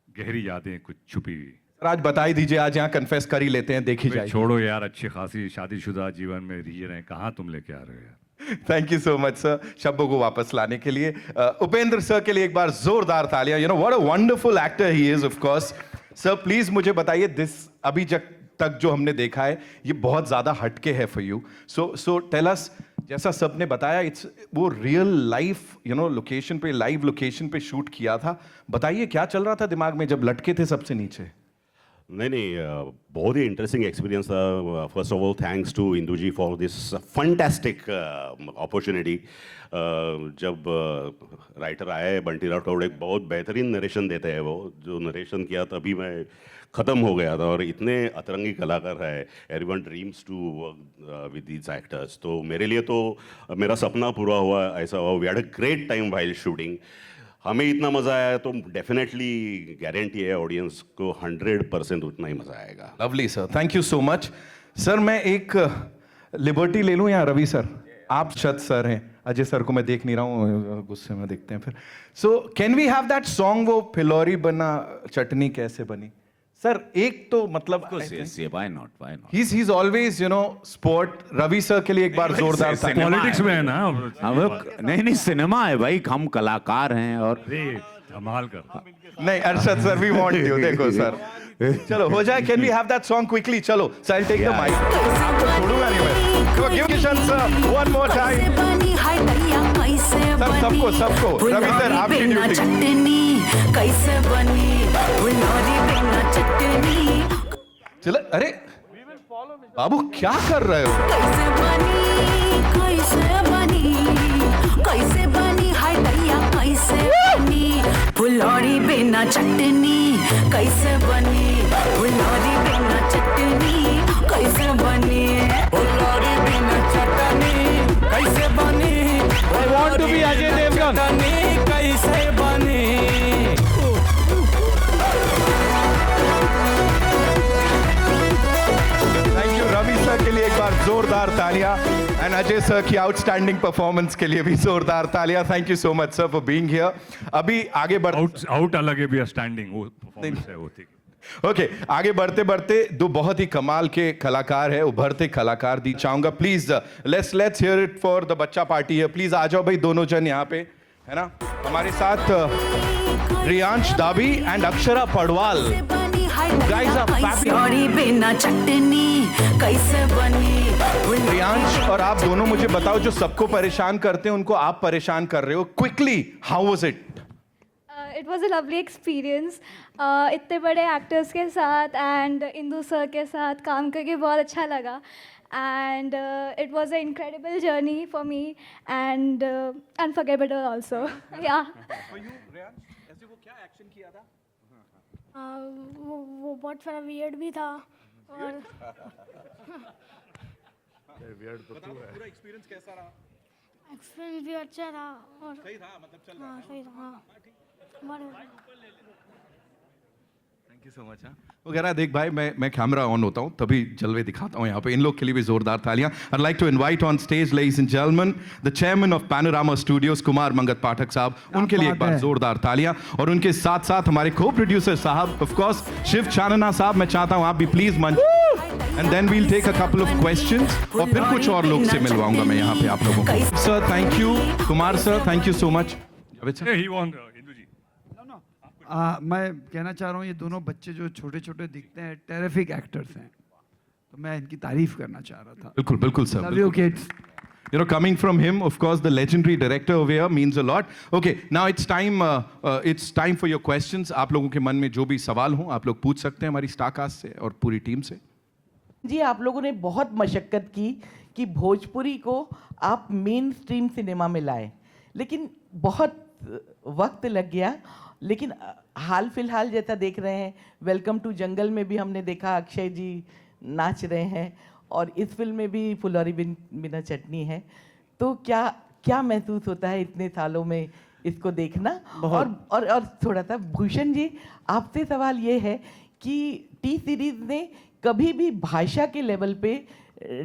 गहरी यादें, कुछ छुपी हुई। सर आज बता ही दीजिए, आज यहाँ कन्फेस कर ही लेते हैं, देखी भाई जाए। छोड़ो यार, अच्छी खासी शादीशुदा जीवन में जी रहे हैं, कहाँ तुम लेके आ रहे हो यार। Thank you so much sir शब्दों को वापस लाने के लिए। उपेंद्र सर के लिए एक बार जोरदार तालियां। You know what a wonderful actor he is of course. Sir please मुझे बताइए दिस अभी तक जो हमने देखा है ये बहुत ज्यादा हटके है for you. So tell us, जैसा सब ने बताया इट्स वो real life you know location पे, लाइव लोकेशन पे शूट किया था। बताइए क्या चल रहा था दिमाग में जब लटके थे सबसे नीचे? नहीं, बहुत ही इंटरेस्टिंग एक्सपीरियंस था। First of all thanks to Indu ji for this fantastic opportunity. जब राइटर आए बंटी राठौड़, एक बहुत बेहतरीन नरेशन देते हैं वो, जो नरेशन किया तभी मैं ख़त्म हो गया था। और इतने अतरंगी कलाकार है, everyone dreams to work with these actors. तो मेरे लिए तो मेरा सपना पूरा हुआ, ऐसा हुआ। We had a great time while shooting. हमें इतना मज़ा आया तो डेफिनेटली गारंटी है ऑडियंस को 100% उतना ही मज़ा आएगा। Lovely sir, thank you so much. Sir मैं एक लिबर्टी ले लूं या रवि सर? आप शत सर हैं, अजय सर को मैं देख नहीं रहा हूँ, गुस्से में देखते हैं फिर। So can we have that song, वो फिलौरी बना चटनी कैसे बनी? सर एक तो मतलब why not he's always you know sport। Ravi sir के लिए एक बार जोरदार पॉलिटिक्स में है ना। नहीं सिनेमा है भाई, हम कलाकार हैं और धमाल कर। नहीं Arshad sir we want you. देखो सर चलो हो जाए, can we have that song quickly? चलो sir I take the mic, आपको छोड़ूंगा नहीं मैं। तो give Kishan sir one more time. Sir सबको रवि सर आपकी ड्यूटी। कैसे बनी फुलौरी बिना चटनी? चलो अरे बाबू क्या कर रहे हो? कैसे बनी हाय दैया कैसे बनी फुलौरी बिना चटनी? कैसे बनी फुलौरी बिना चटनी? कैसे बनी फुलौरी बिना चटनी? कैसे बनी? I want to be Ajay Devgan। कैसे बनी? थैंक यू रवि सर के लिए एक बार जोरदार तालियां, एंड अजय सर की आउटस्टैंडिंग परफॉर्मेंस के लिए भी जोरदार तालियां। Thank you so much sir for being here. अभी आगे बढ़ आउट अलग है भी, स्टैंडिंग वो परफॉर्मेंस है होती। ओके आगे बढ़ते बढ़ते दो बहुत ही कमाल के कलाकार है, उभरते कलाकार दी चाहूंगा। Please let's hear it for the बच्चा पार्टी है। प्लीज आ जाओ भाई दोनों जन यहाँ पे, है ना। हमारे साथ रियांश दाबी and Akshara Padwal. Guys are fabulous। बिना चटनी कैसे बनी? रियांश और आप दोनों मुझे बताओ, जो सबको परेशान करते हैं उनको आप परेशान कर रहे हो, quickly how was it? It was a lovely experience. इतने बड़े एक्टर्स के साथ एंड इंदू सर के साथ काम करके बहुत अच्छा लगा। And it was a incredible journey for me and unforgettable also. या वो बहुत सारा वियर्ड भी था और पूरा एक्सपीरियंस कैसा रहा? एक्सपीरियंस भी अच्छा था और सही था, मतलब चल रहा हाँ सही था। हाँ थैंक यू सो मच। वो कह रहा है देख भाई मैं कैमरा ऑन होता हूँ तभी जलवे दिखाता हूँ यहाँ पे। इन लोग के लिए भी जोरदार तालियां। I'd like to invite on stage ladies and gentlemen the chairman of Panorama Studios Kumar Mangat पाठक साहब, उनके लिए एक बार जोरदार तालियां। और उनके साथ साथ हमारे को प्रोड्यूसर साहब ऑफ कोर्स शिव चानना साहब, मैं चाहता हूँ आप भी प्लीज मंच, and then we'll take a couple of questions और फिर कुछ और लोग से मिलवाऊंगा मैं यहाँ पे आप लोगों को। Sir thank you, Kumar sir thank you so much. मैं कहना चाह रहा हूँ ये दोनों बच्चे जो छोटे छोटे दिखते हैं टेरिफिक एक्टर्स हैं, तो मैं इनकी तारीफ करना चाह रहा था। बिल्कुल बिल्कुल sir. Love you kids। You know, coming from him, of course, the legendary director over here means a lot. Okay, now it's time for your questions. आप लोगों के मन में जो भी सवाल हो आप लोग पूछ सकते हैं हमारी स्टारकास्ट से और पूरी टीम से। जी आप लोगों ने बहुत मशक्कत की कि भोजपुरी को आप मेन स्ट्रीम सिनेमा में लाए, लेकिन बहुत वक्त लग गया। लेकिन हाल फिलहाल जैसा देख रहे हैं, वेलकम टू जंगल में भी हमने देखा अक्षय जी नाच रहे हैं और इस फिल्म में भी फुलौरी बिना चटनी है। तो क्या महसूस होता है इतने सालों में इसको देखना? और थोड़ा सा भूषण जी आपसे सवाल ये है कि टी सीरीज ने कभी भी भाषा के लेवल पे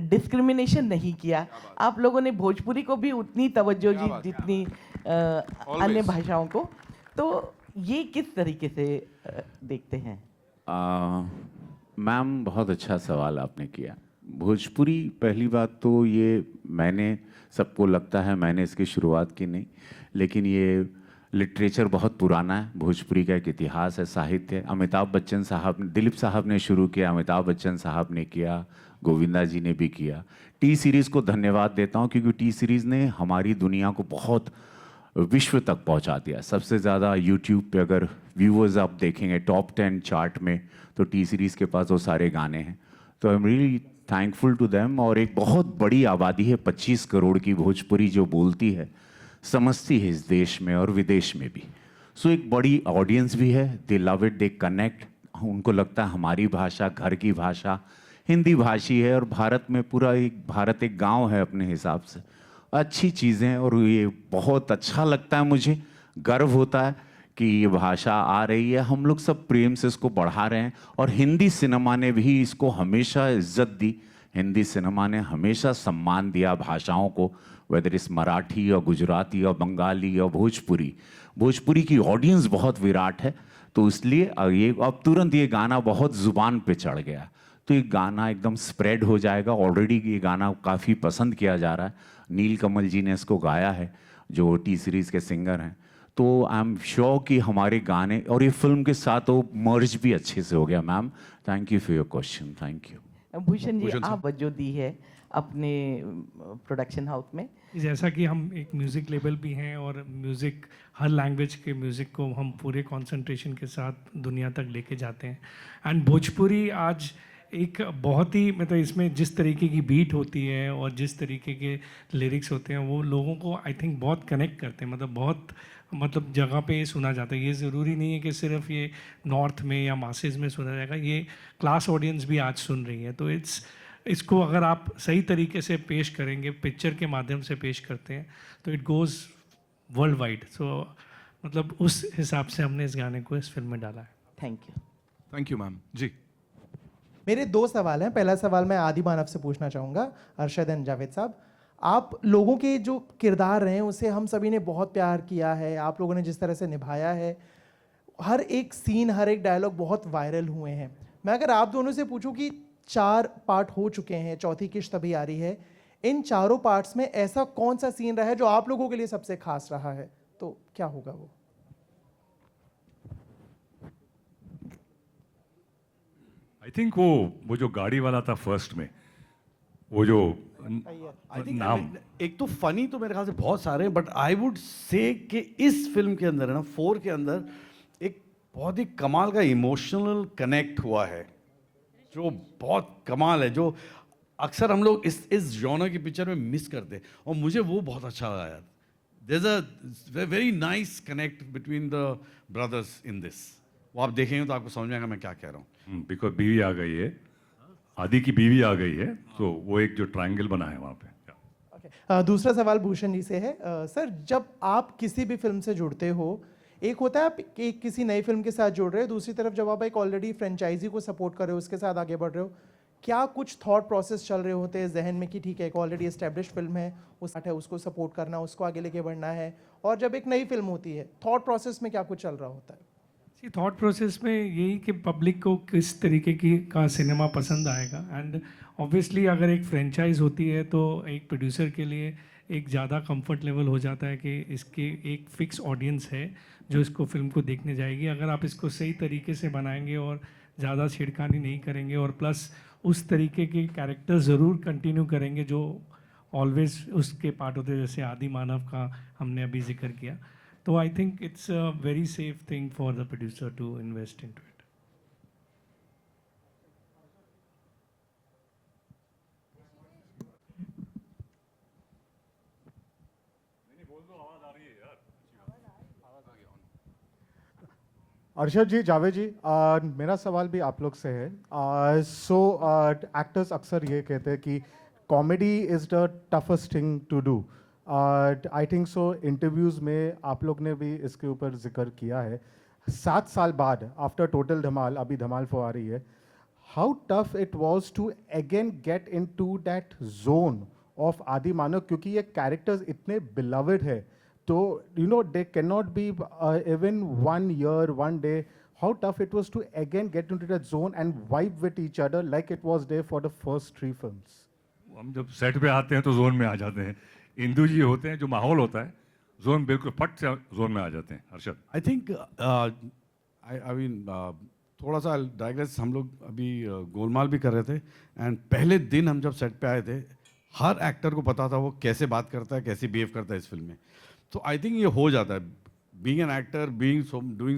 डिस्क्रिमिनेशन नहीं किया। आप लोगों ने भोजपुरी को भी उतनी तवज्जो दी जितनी अन्य भाषाओं को। तो ये किस तरीके से देखते हैं? मैम बहुत अच्छा सवाल आपने किया। भोजपुरी पहली बात तो ये मैंने, सबको लगता है मैंने इसकी शुरुआत की नहीं, लेकिन ये लिटरेचर बहुत पुराना है। भोजपुरी का एक इतिहास है, साहित्य है। अमिताभ बच्चन साहब ने, दिलीप साहब ने शुरू किया, अमिताभ बच्चन साहब ने किया, गोविंदा जी ने भी किया। टी सीरीज़ को धन्यवाद देता हूँ क्योंकि टी सीरीज़ ने हमारी दुनिया को बहुत विश्व तक पहुँचा दिया। सबसे ज़्यादा यूट्यूब पे अगर व्यूअर्स आप देखेंगे टॉप 10 चार्ट में, तो टी सीरीज़ के पास वो सारे गाने हैं। तो I am really thankful to them. और एक बहुत बड़ी आबादी है, 25 करोड़ की, भोजपुरी जो बोलती है, समझती है इस देश में और विदेश में भी। सो एक बड़ी ऑडियंस भी है, दे लव इट, दे कनेक्ट। उनको लगता है हमारी भाषा, घर की भाषा हिंदी भाषी है, और भारत में पूरा भारत एक गांव है अपने हिसाब से। अच्छी चीज़ें हैं और ये बहुत अच्छा लगता है, मुझे गर्व होता है कि ये भाषा आ रही है। हम लोग सब प्रेम से इसको बढ़ा रहे हैं और हिंदी सिनेमा ने भी इसको हमेशा इज्जत दी। हिंदी सिनेमा ने हमेशा सम्मान दिया भाषाओं को, वेदर इस मराठी या गुजराती या बंगाली या भोजपुरी। भोजपुरी की ऑडियंस बहुत विराट है, तो इसलिए ये अब तुरंत ये गाना बहुत ज़ुबान पे चढ़ गया, तो ये गाना एकदम स्प्रेड हो जाएगा। ऑलरेडी ये गाना काफ़ी पसंद किया जा रहा है। नील कमल जी ने इसको गाया है, जो टी सीरीज़ के सिंगर हैं। तो आई एम श्योर कि हमारे गाने और ये फिल्म के साथ वो मर्ज भी अच्छे से हो गया। Ma'am, thank you for your question. Thank you. Bhushan ji, आप वजह दी है अपने प्रोडक्शन हाउस में। जैसा कि हम एक म्यूज़िक लेबल भी हैं और म्यूज़िक, हर लैंग्वेज के म्यूज़िक को हम पूरे कंसंट्रेशन के साथ दुनिया तक लेके जाते हैं। एंड भोजपुरी आज एक बहुत ही, मतलब इसमें जिस तरीके की बीट होती है और जिस तरीके के लिरिक्स होते हैं, वो लोगों को आई थिंक बहुत कनेक्ट करते हैं। मतलब जगह पे सुना जाता है। ये ज़रूरी नहीं है कि सिर्फ ये नॉर्थ में या मासेस में सुना जाएगा, ये क्लास ऑडियंस भी आज सुन रही है। तो इसको अगर आप सही तरीके से पेश करेंगे, पिक्चर के माध्यम से पेश करते हैं, तो इट गोज़ वर्ल्ड वाइड। सो मतलब उस हिसाब से हमने इस गाने को इस फिल्म में डाला है। थैंक यू मैम जी। मेरे 2 सवाल हैं। पहला सवाल मैं आदि मानव से पूछना चाहूँगा, अरशद एंड जावेद साहब। आप लोगों के जो किरदार रहे हैं उसे हम सभी ने बहुत प्यार किया है, आप लोगों ने जिस तरह से निभाया है, हर एक सीन, हर एक डायलॉग बहुत वायरल हुए हैं। मैं अगर आप दोनों से पूछूं कि 4 पार्ट हो चुके हैं, चौथी किश्त अभी आ रही है, इन चारों पार्ट्स में ऐसा कौन सा सीन रहा है जो आप लोगों के लिए सबसे खास रहा है, तो क्या होगा वो? आई थिंक वो जो गाड़ी वाला था फर्स्ट में, वो जो नाम, एक तो फनी तो मेरे ख्याल से बहुत सारे हैं, बट आई वुड से कि इस फिल्म के अंदर है ना, 4 के अंदर एक बहुत ही कमाल का इमोशनल कनेक्ट हुआ है, जो बहुत कमाल है, जो अक्सर हम लोग इस जॉनर की पिक्चर में मिस करते हैं, और मुझे वो बहुत अच्छा लगा यार। There is a very nice connect between the brothers in this. वो आप देखेंगे तो आपको समझ में आएगा मैं क्या कह रहा हूँ। बिकॉज बीवी आ गई है, आदि की बीवी आ गई है, तो वो एक जो ट्रायंगल बना है वहाँ पे। दूसरा सवाल भूषण जी से है। सर, जब आप किसी भी फिल्म से जुड़ते हो, एक होता है आप किसी नई फिल्म के साथ जुड़ रहे हो, दूसरी तरफ जब आप एक ऑलरेडी फ्रेंचाइजी को सपोर्ट कर रहे हो, उसके साथ आगे बढ़ रहे हो, क्या कुछ थॉट प्रोसेस चल रहे होते हैं जहन में कि ठीक है, एक ऑलरेडी एस्टेब्लिश्ड फिल्म है, उसको सपोर्ट करना, उसको आगे लेके बढ़ना है, और जब एक नई फिल्म होती है, थॉट प्रोसेस में क्या कुछ चल रहा होता है? थॉट प्रोसेस में यही कि पब्लिक को किस तरीके का सिनेमा पसंद आएगा। एंड ऑब्वियसली अगर एक फ्रेंचाइज होती है तो एक प्रोड्यूसर के लिए एक ज़्यादा कंफर्ट लेवल हो जाता है कि इसके एक फिक्स ऑडियंस है जो इसको फिल्म को देखने जाएगी। अगर आप इसको सही तरीके से बनाएंगे और ज़्यादा छेड़खानी नहीं करेंगे, और प्लस उस तरीके के कैरेक्टर ज़रूर कंटिन्यू करेंगे जो ऑलवेज उसके पार्ट होते हैं, जैसे आदि मानव का हमने अभी जिक्र किया, तो I think it's a very safe thing for the producer to invest into it. Arshad ji, Javed ji, मेरा सवाल भी आप लोग से है। एक्टर्स अक्सर ये कहते हैं कि comedy is the toughest thing to do. I think so interviews में आप लोग ने भी इसके ऊपर जिक्र किया है। 7 साल बाद आफ्टर टोटल धमाल, अभी धमाल 4 आ रही है, how tough it was to again get into that zone of आदि मानव, क्योंकि ये कैरेक्टर्स इतने बिलवड है So, you know, they cannot be even 1 year, 1 day. How tough it was to again get into that zone and vibe with each other like it was there for the first 3 films. हम जब set पे आते हैं तो zone में आ जाते हैं. इंदु जी होते हैं, जो माहौल होता है, जोन बिल्कुल फट से जोन में आ जाते हैं. Harshad. I think I mean थोड़ा सा डाइग्रेस. हम लोग अभी गोलमाल भी कर रहे थे एंड पहले दिन हम जब सेट पे आए थे, हर एक्टर को पता था वो कैसे बात करता है, कैसे बिहेव करता है इस फिल्म में. तो आई थिंक ये हो जाता है. Being an actor, doing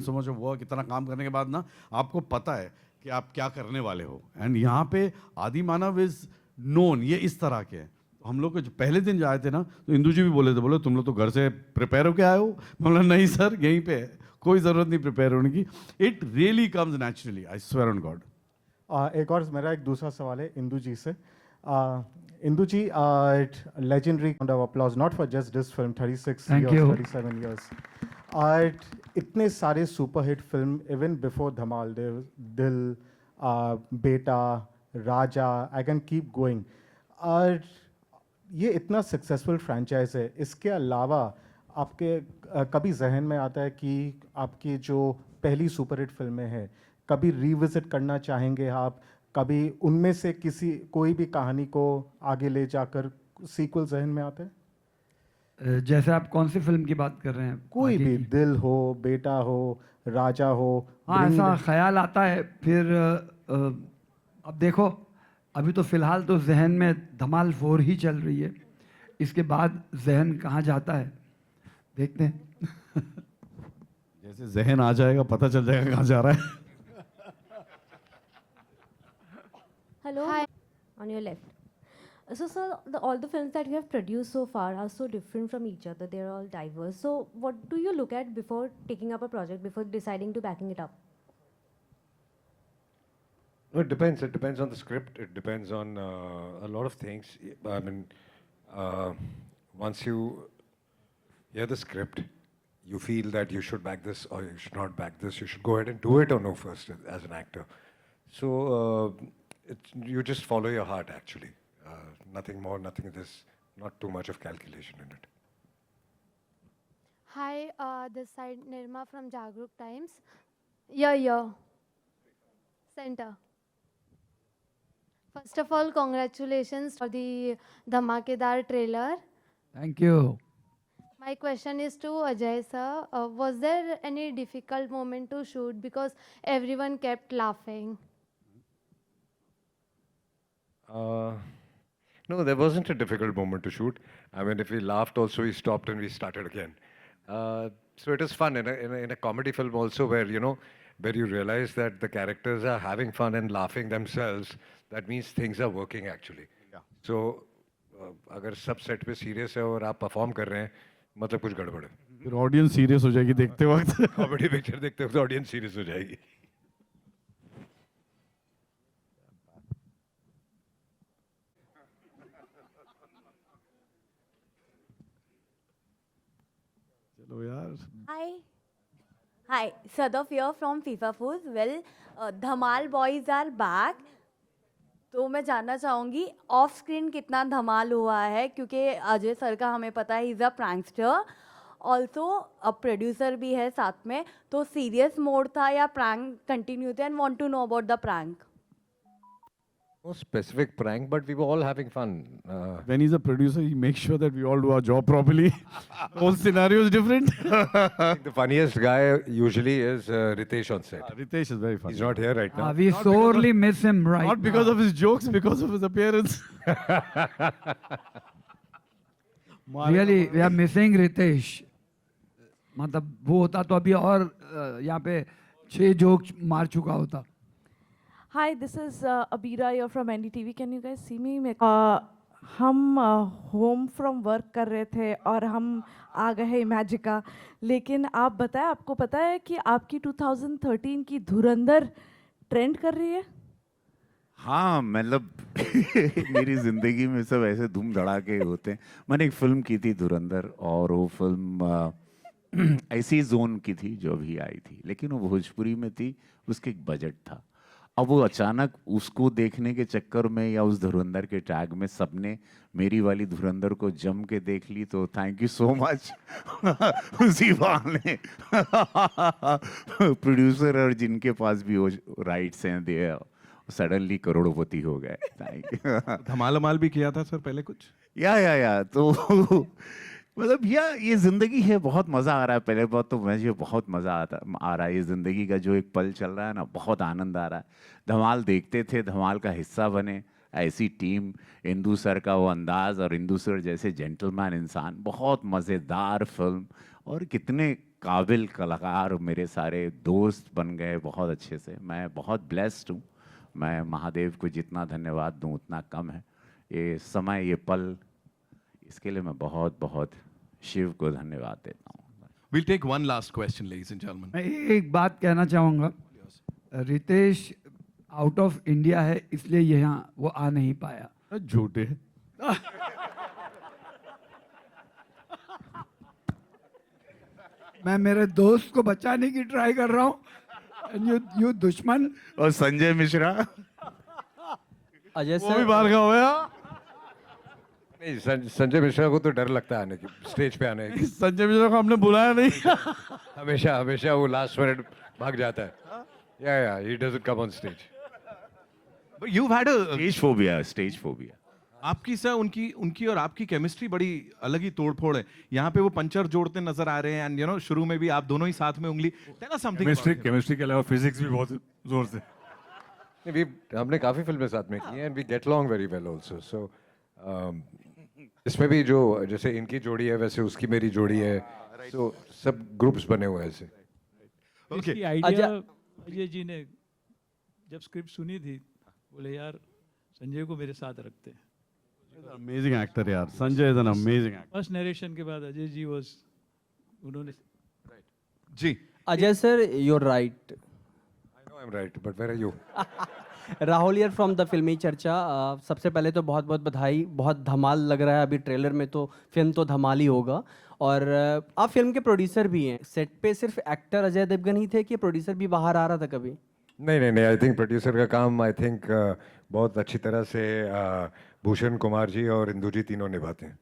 so much of work, इतना काम करने के बाद ना आपको पता है कि आप क्या करने वाले हो. एंड यहाँ पे आदि मानव इज नोन, ये इस तरह के हैं. हम लोग को जो पहले दिन जो आए थे ना, तो इंदु जी भी बोले थे, बोले तुम लोग तो घर से प्रिपेयर होके आए हो. मैं बोला नहीं सर, यहीं पे है, कोई ज़रूरत नहीं प्रिपेयर होने की. It really comes naturally, I swear on God. एक और मेरा एक दूसरा सवाल है इंदु जी से. इंदु जी, legendary round of applause, not for just this film, 36 Thank years, you. 37 years. इतने सारे super hit film, even before Dhamaal, Dil, Beta, Raja, I can keep going. और ये इतना सक्सेसफुल फ्रेंचाइज है, इसके अलावा आपके कभी जहन में आता है कि आपकी जो पहली सुपर हिट फिल्में हैं, कभी रिविजिट करना चाहेंगे आप? कभी उनमें से कोई भी कहानी को आगे ले जाकर सीक्वल जहन में आता है? जैसे आप कौन सी फिल्म की बात कर रहे हैं? कोई भी, दिल हो, बेटा हो, राजा हो. हाँ, ऐसा ख्याल आता है. फिर अब देखो, अभी तो फिलहाल तो जहन में धमाल 4 ही चल रही है. इसके बाद जहन कहाँ जाता है देखते हैं. जैसे जहन आ जाएगा पता चल जाएगा कहाँ जा रहा है. Hello. Hi. On your left. So, sir, all the films that you have produced so far are so different from each other. They're all diverse. So, what do you look at before taking up a project, before deciding to backing it up? No, it depends. It depends on the script. It depends on a lot of things. I mean, once you hear the script, you feel that you should back this or you should not back this. You should go ahead and do it or no first as an actor. So, you just follow your heart, actually. Nothing more, nothing. There's not too much of calculation in it. Hi, this side Nirma from Jagruk Times. Yeah. Center. First of all, congratulations for the Dhamakedar trailer. Thank you. My question is to Ajay sir. Was there any difficult moment to shoot because everyone kept laughing? No, there wasn't a difficult moment to shoot. I mean, if we laughed also, we stopped and we started again. So it was fun in a comedy film also where, you know, where you realize that the characters are having fun and laughing themselves. That means things are working actually. Yeah. So, अगर सब set पे serious है और आप perform कर रहे हैं, मतलब कुछ गड़बड़ है. फिर ऑडियंस सीरियस हो जाएगी देखते वक्त. कॉमेडी पिक्चर देखते वक्त ऑडियंस सीरियस हो जाएगी. चलो यार. Hi, Sadaf here from FIFA Foods. Well, Dhamal boys are back. तो मैं जानना चाहूँगी ऑफ स्क्रीन कितना धमाल हुआ है, क्योंकि अजय सर का हमें पता है, इज़ अ प्रैंकस्टर, ऑल्सो अब प्रोड्यूसर भी है साथ में. तो सीरियस मोड था या प्रैंक कंटिन्यू थे? And want to know about the prank. No specific prank, but we were all having fun. When he's a producer, he makes sure that we all do our job properly. Whole scenario is different. The funniest guy usually is Ritesh on set. Ritesh is very funny. He's not here right now. We sorely miss him right now. Not because of his jokes, because of his appearance. Really, we are missing Ritesh. मतलब वो होता तो अभी और यहाँ पे 6 joke मार चुका होता. Hi, this is Abira here from NDTV. Can you guys see me? हम होम फ्रॉम वर्क कर रहे थे और हम आ गए हैं इमेजिका. लेकिन आप बताएं, आपको पता है कि आपकी 2013 की धुरंधर ट्रेंड कर रही है? हाँ, मतलब मेरी ज़िंदगी में सब ऐसे धूम धड़ाके होते हैं. मैंने एक फिल्म की थी धुरंधर, और वो फिल्म ऐसी जोन की थी जो अभी आई थी, लेकिन वो भोजपुरी में थी, उसके एक बजट था. अब वो अचानक उसको देखने के चक्कर में या उस धुरंधर के टैग में सबने मेरी वाली धुरंधर को जम के देख ली, तो थैंक यू सो मच उसी बहाने प्रोड्यूसर और जिनके पास भी वो राइट्स हैं दे सडनली करोड़पति हो गए। Thank you. धमाल भी किया था सर पहले कुछ? या तो मतलब ये जिंदगी है, बहुत मज़ा आ रहा है। पहले बात तो मुझे बहुत मज़ा आ रहा है, ये ज़िंदगी का जो एक पल चल रहा है ना, बहुत आनंद आ रहा है। धमाल देखते थे, धमाल का हिस्सा बने, ऐसी टीम, इंदु सर का वो अंदाज़ और इंदु सर जैसे जेंटलमैन इंसान, बहुत मज़ेदार फिल्म और कितने काबिल कलाकार मेरे सारे दोस्त बन गए बहुत अच्छे से। मैं बहुत ब्लेस्ड हूँ। मैं महादेव को जितना धन्यवाद दूँ उतना कम है। ये समय, ये पल, इसके लिए मैं बहुत बहुत शिव को धन्यवाद देता हूँ। We'll take one last question, ladies and gentlemen. मैं एक बात कहना चाहूँगा, रितेश आउट ऑफ इंडिया है इसलिए यहाँ वो आ नहीं पाया। झूठे। मैं मेरे दोस्त को बचाने की ट्राई कर रहा हूँ, यू दुश्मन। और संजय मिश्रा, अजय वो भी बाहर का हो गया। नहीं, संजय मिश्रा को तो डर लगता है आने की, स्टेज पे आने की। संजय मिश्रा को हमने बुलाया नहीं। हमेशा वो लास्ट मिनट भाग जाता है। या he doesn't come on stage. But you've had a stage phobia. आपकी सर उनकी और आपकी केमिस्ट्री बड़ी अलग ही तोड़फोड़ है। यहाँ पे वो पंचर जोड़ते नजर आ रहे हैं, एंड यू नो शुरू में भी आप दोनों ही साथ में उंगली। Tell us something about him. Chemistry के अलावा फिजिक्स भी बहुत जोर से। हमने काफ़ी फिल्में साथ में की हैं, and we get along very well also. So इसमें भी जो जैसे इनकी जोड़ी है वैसे उसकी मेरी जोड़ी है, तो सब ग्रुप्स बने हुए हैं ऐसे। इसकी आइडिया अजय जी ने जब स्क्रिप्ट सुनी थी, बोले यार संजय को मेरे साथ रखते हैं। अमेजिंग एक्टर यार, Sanjay is an amazing actor. First narration के बाद अजय जी उन्होंने जी। Ajay sir, you're right. I know I'm right, but where are you? Rahul यार फ्रॉम द फिल्मी चर्चा। सबसे पहले तो बहुत बहुत बधाई, बहुत धमाल लग रहा है। अभी ट्रेलर में तो फिल्म तो धमाल ही होगा। और आप फिल्म के प्रोड्यूसर भी हैं। सेट पे सिर्फ एक्टर अजय देवगन ही थे कि प्रोड्यूसर भी बाहर आ रहा था कभी? नहीं, आई थिंक प्रोड्यूसर का काम आई थिंक बहुत अच्छी तरह से भूषण कुमार जी और इंदु जी तीनों निभाते हैं।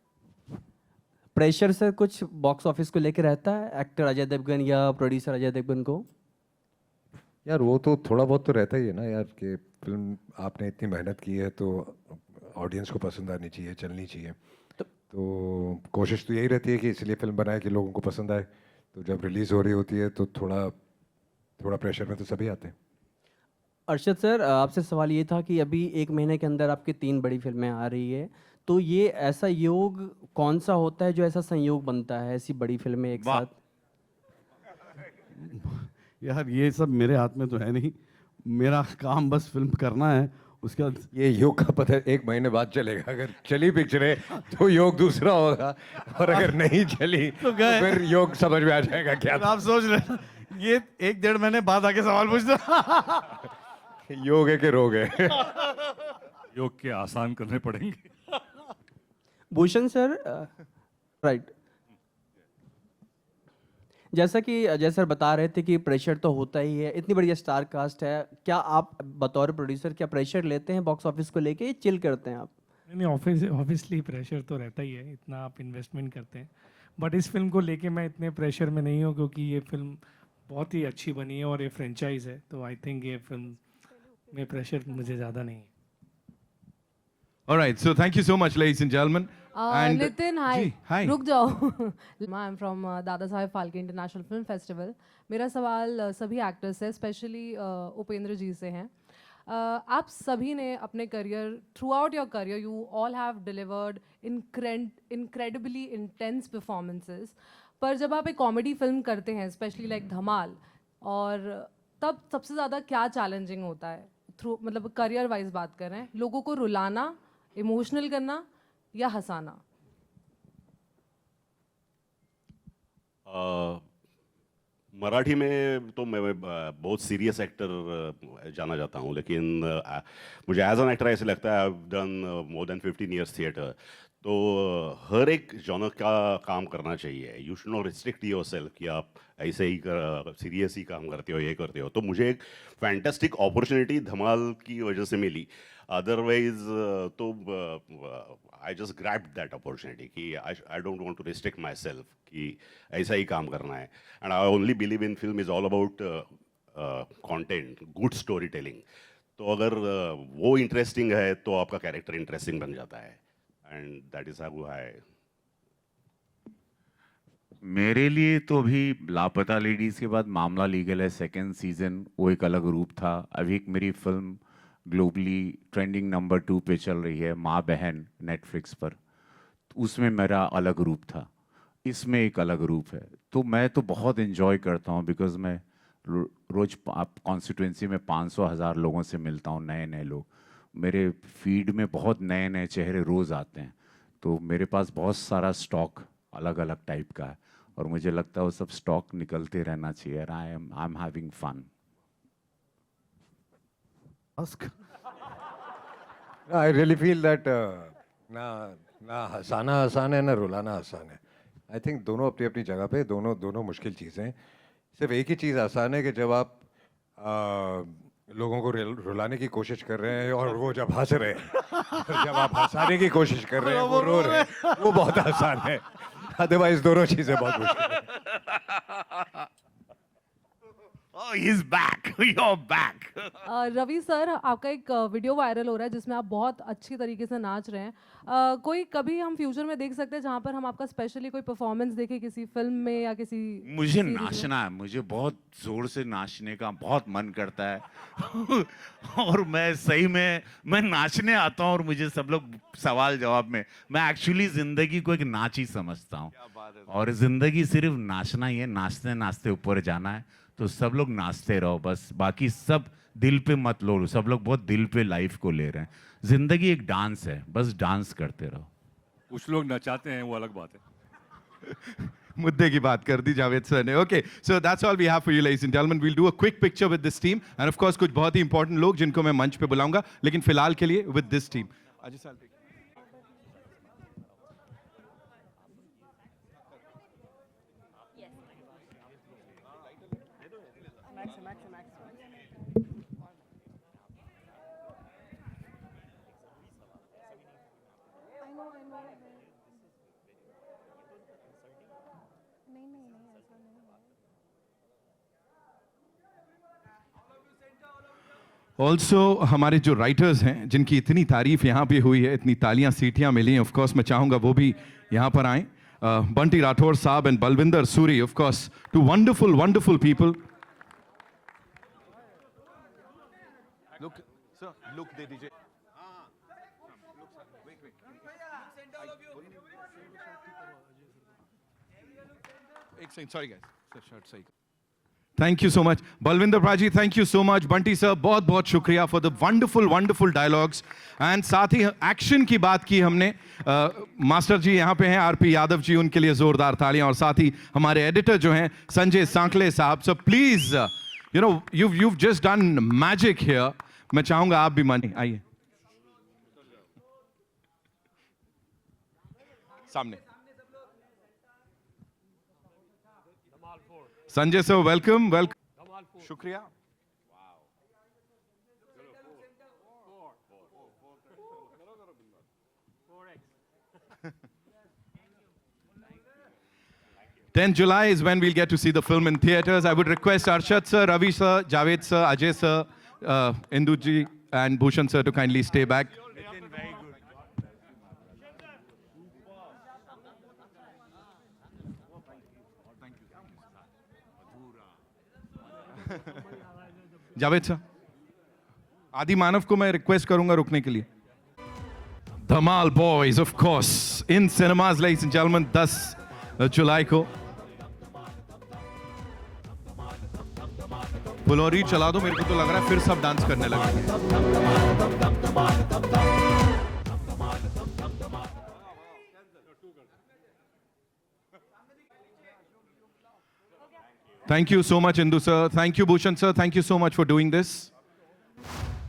प्रेशर सर कुछ बॉक्स ऑफिस को लेकर रहता है एक्टर अजय देवगन या प्रोड्यूसर अजय देवगन को? यार वो तो थोड़ा बहुत तो रहता ही है ना यार, कि फिल्म आपने इतनी मेहनत की है तो ऑडियंस को पसंद आनी चाहिए, चलनी चाहिए। तो कोशिश तो यही रहती है कि इसलिए फिल्म बनाए कि लोगों को पसंद आए। तो जब रिलीज़ हो रही होती है तो थोड़ा प्रेशर में तो सभी आते हैं। अर्शद सर, आपसे सवाल ये था कि अभी 1 महीने के अंदर आपकी 3 बड़ी फिल्में आ रही है, तो ये ऐसा योग कौन सा होता है जो ऐसा संयोग बनता है ऐसी बड़ी फिल्में एक साथ? यार ये सब मेरे हाथ में तो है नहीं, मेरा काम बस फिल्म करना है। उसके बाद ये योग का पता 1 महीने बाद चलेगा। अगर चली पिक्चरें तो योग दूसरा होगा, और अगर नहीं चली तो फिर योग समझ में आ जाएगा क्या। आप सोच रहे ये 1-1.5 महीने बाद आके सवाल पूछना। योग है कि रोग है? योग के आसान करने पड़ेंगे। भूषण सर, राइट, जैसा कि अजय सर बता रहे थे कि प्रेशर तो होता ही है, इतनी बड़ी स्टार कास्ट है, क्या आप बतौर प्रोड्यूसर क्या प्रेशर लेते हैं बॉक्स ऑफिस को लेके, चिल करते हैं आप? नहीं, ऑब्वियसली प्रेशर तो रहता ही है, इतना आप इन्वेस्टमेंट करते हैं। बट इस फिल्म को लेके मैं इतने प्रेशर में नहीं हूँ, क्योंकि ये फिल्म बहुत ही अच्छी बनी है और ये फ्रेंचाइज है, तो आई थिंक ये फिल्म में प्रेशर मुझे ज़्यादा नहीं है। All right, so thank you so much, ladies and gentlemen. And Nitin, hi. Ji, hi. रुक जाओ। I am from Dada Saheb Phalke international film festival. मेरा सवाल सभी एक्टर्स है, स्पेशली उपेंद्र जी से हैं। आप सभी ने अपने career, through out your career, you all have delivered incredibly intense performances, पर जब आप एक कॉमेडी फिल्म करते हैं, स्पेशली लाइक धमाल, और तब सबसे ज़्यादा क्या चैलेंजिंग होता है? थ्रू मतलब करियर वाइज बात कर रहे हैं, लोगों को रुलाना, इमोशनल करना या हंसाना? मराठी में तो मैं बहुत सीरियस एक्टर जाना जाता हूँ, लेकिन मुझे एज एन एक्टर ऐसे लगता है I have done more than 15 years theatre, तो हर एक जॉनर का काम करना चाहिए. You should not restrict yourself कि आप ऐसे ही सीरियस ही काम करते हो, ये करते हो. तो मुझे एक फैंटास्टिक अपॉर्चुनिटी धमाल की वजह से मिली. अदरवाइज तो I just grabbed that opportunity कि I don't want to restrict myself कि ऐसा ही काम करना है. And I only believe in film is all about content, good storytelling. तो अगर वो इंटरेस्टिंग है तो आपका कैरेक्टर इंटरेस्टिंग बन जाता है. And that is how I. मेरे लिए तो अभी लापता लेडीज़ के बाद मामला लीगल है सेकंड सीजन, वो एक अलग रूप था. अभी एक मेरी फिल्म ग्लोबली ट्रेंडिंग नंबर 2 पे चल रही है, माँ बहन, नेटफ्लिक्स पर. उसमें मेरा अलग रूप था, इसमें एक अलग रूप है. तो मैं तो बहुत इन्जॉय करता हूँ बिकॉज मैं रोज़ कॉन्स्टिट्यूंसी में 500,000 लोगों से मिलता हूँ, नए नए लोग. मेरे फीड में बहुत नए नए चेहरे रोज़ आते हैं. तो मेरे पास बहुत सारा स्टॉक अलग अलग टाइप का है और मुझे लगता है वो सब स्टॉक निकलते रहना चाहिए. I am having fun. I really feel that ना हंसाना आसान है ना रुलाना आसान है. आई थिंक दोनों अपनी अपनी जगह पे दोनों मुश्किल चीज़ें हैं. सिर्फ एक ही चीज़ आसान है कि जब आप लोगों को रुलाने की कोशिश कर रहे हैं और वो जब हंस रहे हैं, और जब आप हंसाने की कोशिश कर रहे हैं वो रो रहे हैं, वो बहुत आसान है. अदरवाइज दोनों चीज़ें बहुत मुश्किल है. Oh, he's back. You're back. Ravi sir, आपका एक वीडियो वायरल हो रहा है जिसमें आप बहुत अच्छी तरीके से नाच रहे हैं. कोई कभी हम फ्यूचर में देख सकते हैं जहाँ पर हम आपका स्पेशली कोई परफॉर्मेंस देखें किसी फिल्म में या किसी मुझे series में? नाचना है, मुझे बहुत ज़ोर से नाचने का बहुत मन करता है. और मैं सही में मैं नाचने आता हूँ और मुझे सब लोग सवाल जवाब में, मैं एक्चुअली ज़िंदगी को एक नाच ही समझता हूँ. और ज़िंदगी सिर्फ नाचना ही है, नाचते नाचते ऊपर जाना है. तो सब लोग नाचते रहो बस, बाकी सब दिल पे मत लो. सब लोग बहुत दिल पे लाइफ को ले रहे हैं. जिंदगी एक डांस है, बस डांस करते रहो. कुछ लोग नचाते हैं, वो अलग बात है. मुद्दे की बात कर दी जावेद सर ने. Okay, so that's all we have for you ladies and gentleman. We'll do a quick picture with this team and of course कुछ बहुत ही इंपॉर्टेंट लोग जिनको मैं मंच पे बुलाऊंगा, लेकिन फिलहाल के लिए with this team. Ajay sir, also हमारे जो राइटर्स हैं जिनकी इतनी तारीफ यहाँ पे हुई है, इतनी तालियां सीटियां मिली हैं, ऑफ कोर्स मैं चाहूँगा वो भी यहाँ पर आएँ. बंटी राठौर साहब and Balwinder Suri, of course two wonderful people. Look, they DJ. Sorry guys, shirt सही. Thank you so much. Balwinder Praji, thank you so much. Bunty sir, बहुत बहुत शुक्रिया for the wonderful dialogues. And साथ ही एक्शन की बात की हमने. मास्टर जी यहाँ पे हैं, आरपी यादव जी, उनके लिए जोरदार तालियां. और साथ ही हमारे एडिटर जो हैं संजय सांकले साहब. So please, you know, you've just done magic here. मैं चाहूंगा आप भी मानिए, आइए सामने. Sanjay sir, welcome. शुक्रिया. Tenth July is when we'll get to see the film in theaters. I would request Arshad sir, Ravi sir, Javed sir, Ajay sir, Indu ji and Bhushan sir to kindly stay back. Javed sir, Aadi Manav को मैं request करूंगा रुकने के लिए. Dhamaal boys of course in cinemas ladies and gentleman 10 जुलाई को. फुलौरी चला दो, मेरे को तो लग रहा है फिर सब डांस करने लगे. Thank you so much, Indu sir. Thank you, Bhushan sir. Thank you so much for doing this.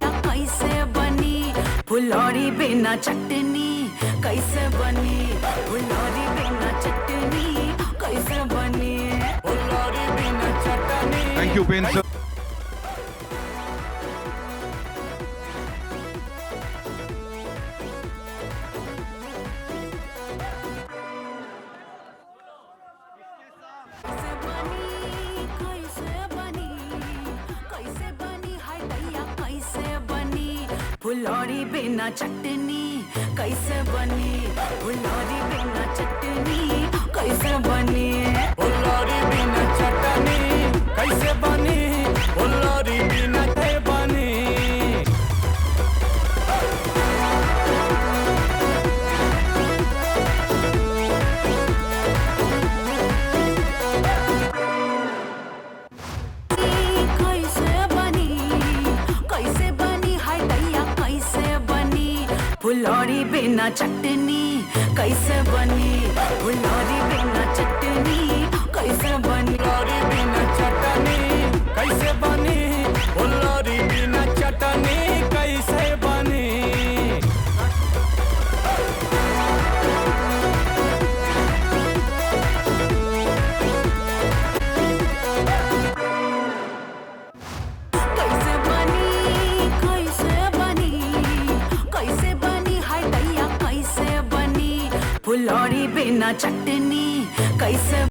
कैसे बनी फुलौरी बिना चटनी, कैसे बनी Thank you, Upen sir. फुलौरी बिना चटनी कैसे बनी, फुलौरी बिना चटनी कैसे बनी, फुलौरी बिना चटनी कैसे बनी, फुलौरी बिना कैसे बनी। फुलौरी बिना चटनी कैसे बनी, फुलौरी बिना चटनी कैसे बनी, फुलौरी बिना चटनी कैसे बनी, फुलौरी बिना चटनी कैसे बनी। कैसे बनी, कैसे बनी, कैसे बनी, हाय दैया कैसे बनी, फुलौरी बिना चटनी कैसे